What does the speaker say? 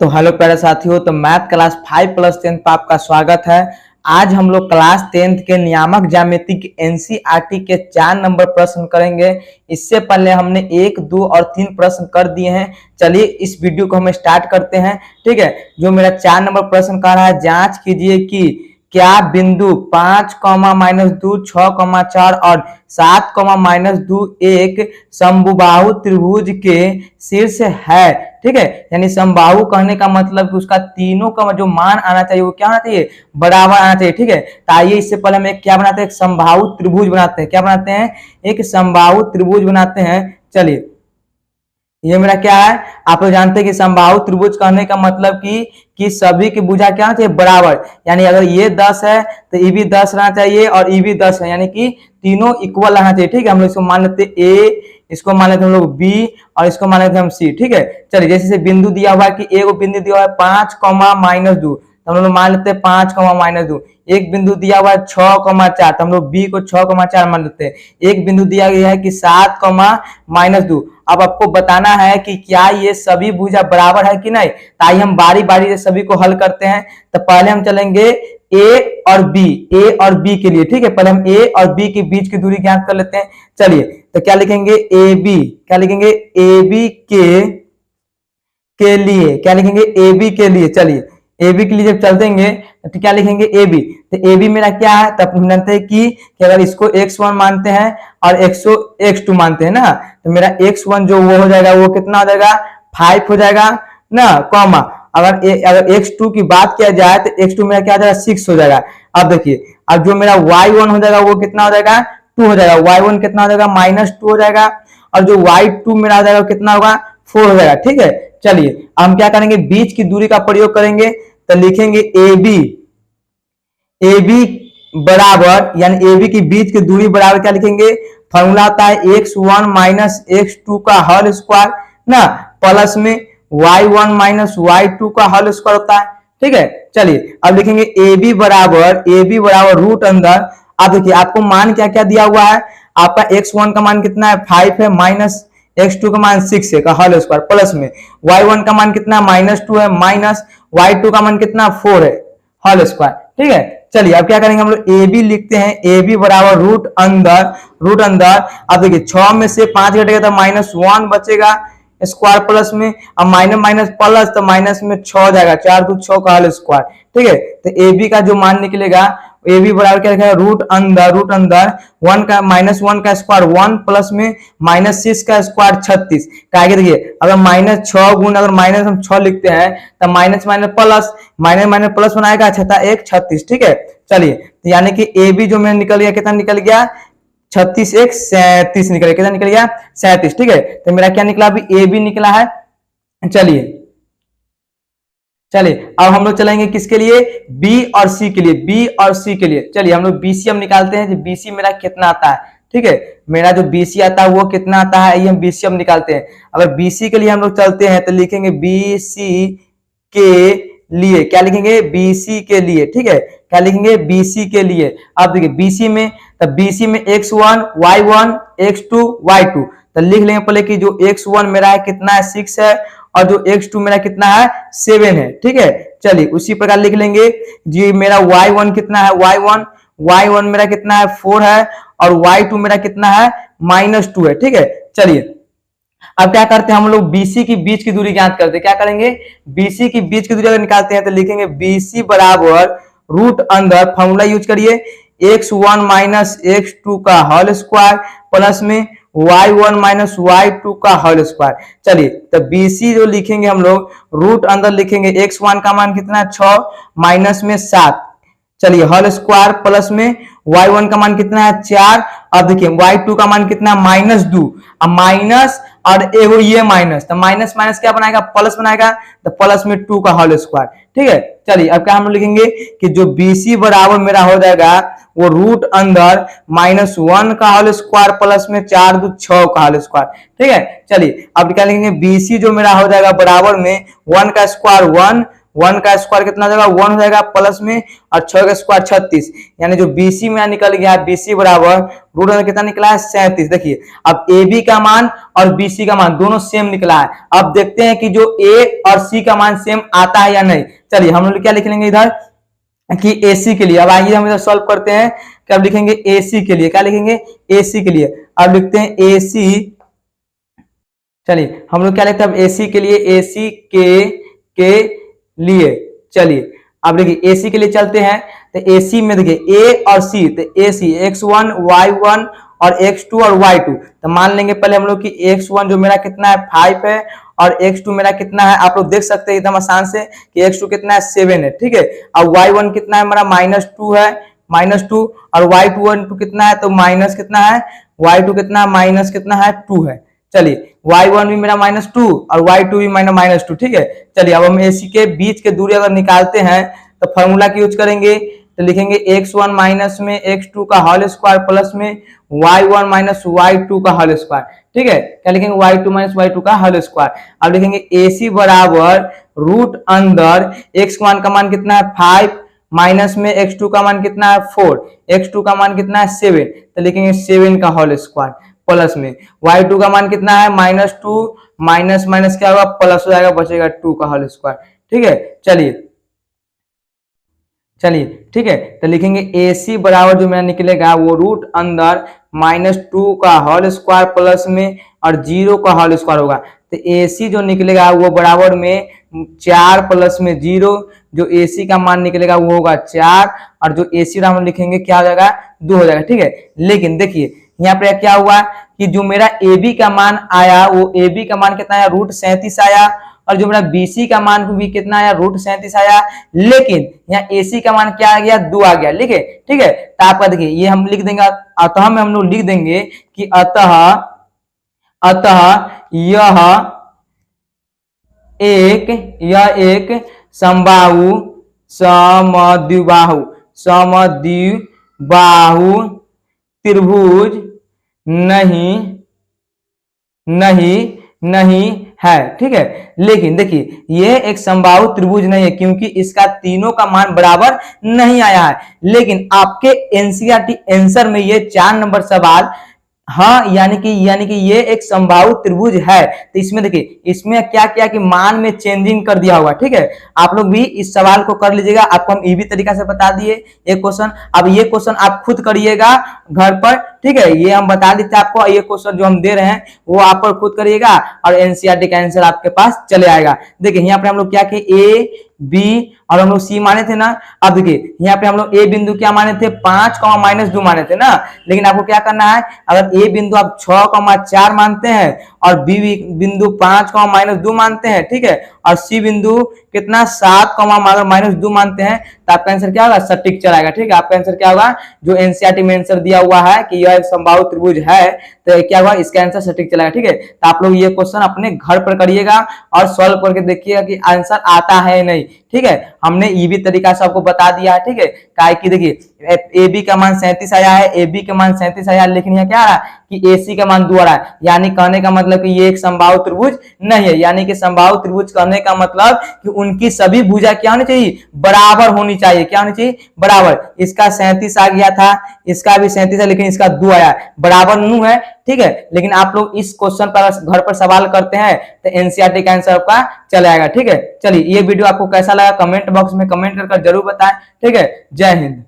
तो हेलो प्यारे साथियों, तो मैथ क्लास 5+10 पर आपका स्वागत है। आज हम लोग क्लास 10 के नियामक ज्यामिति एनसीईआरटी के 4 नंबर प्रश्न करेंगे। इससे पहले हमने 1, 2 और 3 प्रश्न कर दिए हैं। चलिए इस वीडियो को हम स्टार्ट करते हैं। ठीक है, जो मेरा 4 नंबर प्रश्न कह रहा है, जांच कीजिए कि क्या बिंदु 5, -2, 6, 4 और 7, -2 एक समबाहु त्रिभुज के शीर्ष है। ठीक है, यानी समबाहु कहने का मतलब कि उसका तीनों का जो मान आना चाहिए वो क्या आना चाहिए, बराबर आना चाहिए। ठीक है, तो आइए इससे पहले हम एक क्या बनाते हैं, एक समबाहु त्रिभुज बनाते हैं। क्या बनाते हैं, एक समबाहु त्रिभुज बनाते हैं। चलिए ये मेरा क्या है, आप लोग जानते हैं कि समबाहु त्रिभुज कहने का मतलब कि सभी की भुजा क्या होना चाहिए, बराबर। यानी अगर ये 10 है तो ये भी 10 रहना चाहिए और ये भी 10 है, यानी कि तीनों इक्वल रहना चाहिए। ठीक है, हम लोग इसको मान लेते हैं ए, इसको मान लेते हैं हम लोग बी और इसको मान लेते हैं हम सी। ठीक है, चलिए जैसे बिंदु दिया हुआ है कि एक बिंदु दिया हुआ है 5, -2, तो हम लोग मान लेते हैं 5, -2। एक बिंदु दिया हुआ है 6, 4, तो हम लोग बी को 6, 4 मान लेते हैं। एक बिंदु दिया गया है कि 7, -2। अब आपको बताना है कि क्या ये सभी भुजा बराबर है कि नहीं। तो आइए हम बारी बारी से सभी को हल करते हैं। तो पहले हम चलेंगे ए और बी के लिए। ठीक है, पहले हम ए और बी के बीच की दूरी ज्ञात कर लेते हैं। चलिए तो क्या लिखेंगे, ए बी, क्या लिखेंगे, ए बी के लिए, क्या लिखेंगे, ए बी के लिए। चलिए ए बी के लिए जब चलते तो क्या लिखेंगे, ए बी। तो ए बी मेरा क्या है, तब हम जानते हैं कि अगर इसको x1 मानते हैं और x2 मानते हैं ना, तो मेरा x1 जो वो हो जाएगा वो कितना हो जाएगा, 5 हो जाएगा ना, कॉमा अगर x2 की बात किया जाए तो x2 मेरा क्या हो जाएगा, 6 हो जाएगा। अब देखिए, अब जो मेरा y1 हो जाएगा वो कितना हो जाएगा, 2 हो जाएगा। y1 कितना हो जाएगा, -2 हो जाएगा। और जो y2 मेरा हो जाएगा कितना होगा, 4 हो जाएगा। ठीक है, चलिए हम क्या करेंगे, बीच की दूरी का प्रयोग करेंगे। तो लिखेंगे ए बी बराबर, यानी ए बी की बीच की दूरी बराबर क्या लिखेंगे, फॉर्मूला आता है x1 - x2 का होल स्क्वायर ना, प्लस में y1 - y2 का होल स्क्वायर होता है। ठीक है, चलिए अब लिखेंगे ए बी बराबर रूट अंदर। अब देखिए आपको मान क्या क्या दिया हुआ है, आपका x1 का मान कितना है, 5 है, माइनस x2 का मान 6 है का होल स्क्वायर, प्लस में y1 का मान कितना, -2 है, माइनस y2 का मान कितना, 4 है, होल स्क्वायर। ठीक है, चलिए अब क्या करेंगे, हम लोग ए बी लिखते हैं, ए बी बराबर रूट अंदर। अब देखिए 6 में से 5 घटेगा तो -1 बचेगा स्क्वायर, प्लस में अब माइनस प्लस तो माइनस में 6 हो जाएगा, 4 2 6 का होल स्क्वायर। ठीक है, तो ए बी का जो मान निकलेगा, ए बी बराबर क्या लिखेगा, रूट अंदर 1 का -1 का स्क्वायर 1, प्लस में -6 का स्क्वायर 36 का। आगे देखिए अगर -6 गुण, अगर माइनस हम 6 लिखते हैं तो माइनस प्लस बनाएगा, 6 1 36। ठीक है, चलिए तो यानी कि ए बी जो मेरा निकल गया, कितना निकल गया, 36 1 37 निकल गया, कितना निकल गया, 37। ठीक है, तो मेरा क्या निकला, अभी ए बी निकला है। चलिए अब हम लोग चलेंगे किसके लिए, बी और सी के लिए। चलिए हम लोग बीसी हम निकालते हैं, बीसी मेरा कितना आता है। ठीक है, मेरा जो बीसी आता है वो कितना आता है, ये हम बीसी हम निकालते हैं। अगर बीसी के लिए हम लोग चलते हैं तो लिखेंगे बीसी के लिए, क्या लिखेंगे, बीसी के लिए। ठीक है, क्या लिखेंगे, बीसी के लिए। अब देखिए बीसी में, तब बीसी में x1 y1 x2 y2, तो लिख लेंगे पहले कि जो x1 मेरा है कितना है, 6 है, और जो x2 मेरा कितना है, 7 है। ठीक है, चलिए उसी प्रकार लिख लेंगे जी, मेरा y1 कितना है, y1 मेरा कितना है, 4 है, और y2 मेरा कितना है, -2 है। ठीक है, चलिए अब क्या करते हैं, हम लोग BC की बीच की दूरी ज्ञात करते हैं। क्या करेंगे, BC की बीच की दूरी अगर निकालते हैं तो लिखेंगे BC बराबर रूट अंदर, फॉर्मूला यूज करिए, x1 - x2 का होल स्क्वायर, प्लस में y1 - y2 का होल स्क्वायर। चलिए तो BC जो लिखेंगे हम लोग, रूट अंदर लिखेंगे, x1 का मान कितना है, 6, माइनस में 7, चलिए होल स्क्वायर, प्लस में y1 का मान कितना है, 4। अब देखिए y2 का मान कितना है, -2। अब माइनस और एगो ये माइनस, तो माइनस क्या बनाएगा, प्लस बनाएगा, तो प्लस में 2 का होल स्क्वायर। ठीक है, चलिए अब क्या हम लिखेंगे कि जो BC बराबर मेरा हो जाएगा वो रूट अंदर -1 का होल स्क्वायर, प्लस में 4 2 6 का होल स्क्वायर। ठीक है, चलिए अब क्या लिखेंगे, BC जो मेरा हो जाएगा बराबर में 1 का स्क्वायर 1, 1 का स्क्वायर कितना हो जाएगा 1 हो जाएगा प्लस में, और 6 का स्क्वायर 36, यानी जो BC में निकल गया है BC बराबर रूट अंदर कितना निकला है 37। देखिए अब AB का मान और BC का मान दोनों सेम निकला है। अब देखते हैं कि जो A और C का मान सेम आता है या नहीं। चलिए हम लोग क्या लिख लेंगे इधर कि AC के लिए। अब आइए हम इधर सॉल्व करते हैं कि अब लिखेंगे AC के लिए, क्या लिखेंगे AC के लिए। अब लिखते हैं AC, चलिए हम लोग क्या लिखते हैं अब AC के लिए, AC के लिए। चलिए अब देखिए AC के लिए चलते हैं, तो AC में देखिए A और C, तो AC x1 y1 और x2 और y2। तो मान लेंगे पहले हम लोग कि x1 जो मेरा कितना है 5 है, और x2 मेरा कितना है, आप लोग देख सकते हैं एकदम आसान से कि x2 कितना है 7 है, ठीक है। अब y1 कितना है मेरा -2 है, -2, और y2 कितना है, तो माइनस कितना है, y2 कितना है माइनस कितना है 2 है। चलिए y1 भी मेरा -2 और y2 भी -2, ठीक है। चलिए अब हम AC के बीच के दूरी अगर निकालते हैं तो फॉर्मूला की यूज करेंगे, तो लिखेंगे x1 माइनस में x2 का होल स्क्वायर प्लस में y1 माइनस y2 का होल स्क्वायर, ठीक है। क्या लिखेंगे y2 माइनस y2 का होल स्क्वायर। अब लिखेंगे AC बराबर रूट अंदर x का मान कितना है 5, माइनस में x2 का मान कितना है 4, x2 का मान कितना है 7, तो लिखेंगे 7 का होल स्क्वायर प्लस में y2 का मान कितना है -2, माइनस माइनस क्या होगा प्लस हो जाएगा, बचेगा 2 का होल स्क्वायर, ठीक है। चलिए ठीक है, तो लिखेंगे AC बराबर जो मेरा निकलेगा वो रूट अंदर -2 का होल स्क्वायर प्लस में और 0 का होल स्क्वायर होगा। तो AC जो निकलेगा वो बराबर में 4 प्लस में 0, जो AC का मान निकलेगा वो होगा 4, और जो AC हम लिखेंगे क्या हो जाएगा 2 हो जाएगा, ठीक है। लेकिन देखिए यहाँ पे क्या हुआ कि जो मेरा AB का मान आया वो AB का मान कितना आया √37 आया, और जो मेरा BC का मान भी कितना आया √37 आया, लेकिन यहाँ AC का मान क्या आ गया 2 आ गया, ठीक है। तो आपका देखिए ये हम लिख देंगे, अतः में हम लोग लिख देंगे कि अतः यह एक समद्विबाहु त्रिभुज नहीं है, ठीक है। लेकिन देखिए ये एक समबाहु त्रिभुज नहीं है क्योंकि इसका तीनों का मान बराबर नहीं आया है। लेकिन आपके एनसीईआरटी आंसर में ये 4 नंबर सवाल हाँ यानी कि ये एक समबाहु त्रिभुज है। तो इसमें देखिए इसमें क्या किया कि मान में चेंजिंग कर दिया होगा, ठीक है। आप लोग भी इस सवाल को कर लीजिएगा, आपको हम इजी तरीका से बता दिए एक क्वेश्चन। अब ये क्वेश्चन आप खुद करिएगा घर पर, ठीक है। ये हम बता देते हैं आपको, ये क्वेश्चन जो हम दे रहे हैं वो आप पर खुद करिएगा और एनसीईआरटी का आंसर आपके पास चले आएगा। देखिए यहाँ पे हम लोग क्या किए A B और हम लोग C माने थे ना। अब देखिए यहाँ पे हम लोग A बिंदु क्या माने थे 5, -2 माने थे ना। लेकिन आपको क्या करना है, अगर A बिंदु आप 6, 4 मानते हैं और B बिंदु 5, -2 मानते हैं, ठीक है, और C बिंदु कितना 7, -2 मानते हैं, तो आपका आंसर क्या होगा सटीक चलाएगा, ठीक है। आपका आंसर क्या होगा जो एनसीईआरटी में आंसर दिया हुआ है कि यह एक समबाहु त्रिभुज है, तो क्या होगा इसका आंसर सटीक चलाएगा, ठीक है। तो आप लोग ये क्वेश्चन अपने घर पर करिएगा और सॉल्व करके देखिएगा कि आंसर आता है नहीं, ठीक है। हमने इजी तरीका से आपको बता दिया है, ठीक है। काय की देखिए AB का मान 37 आया है, AB का मान 37 आया, लेकिन यहाँ क्या आ रहा है कि AC का मान 2 आ रहा है, यानी कहने का मतलब कि ये एक समबाहु त्रिभुज नहीं है। यानी कि समबाहु त्रिभुज कहने का मतलब कि उनकी सभी भुजा क्या होनी चाहिए बराबर होनी चाहिए, क्या होनी चाहिए बराबर। इसका 37 आ गया था, इसका भी 37 है, लेकिन इसका 2 आया, बराबर नहीं है, ठीक है। लेकिन आप लोग इस क्वेश्चन पर घर पर सवाल करते हैं तो एनसीईआरटी का आंसर आपका चले आएगा, ठीक है। चलिए ये वीडियो आपको कैसा लगा कमेंट बॉक्स में कमेंट कर जरूर बताएं, ठीक है। जय हिंद।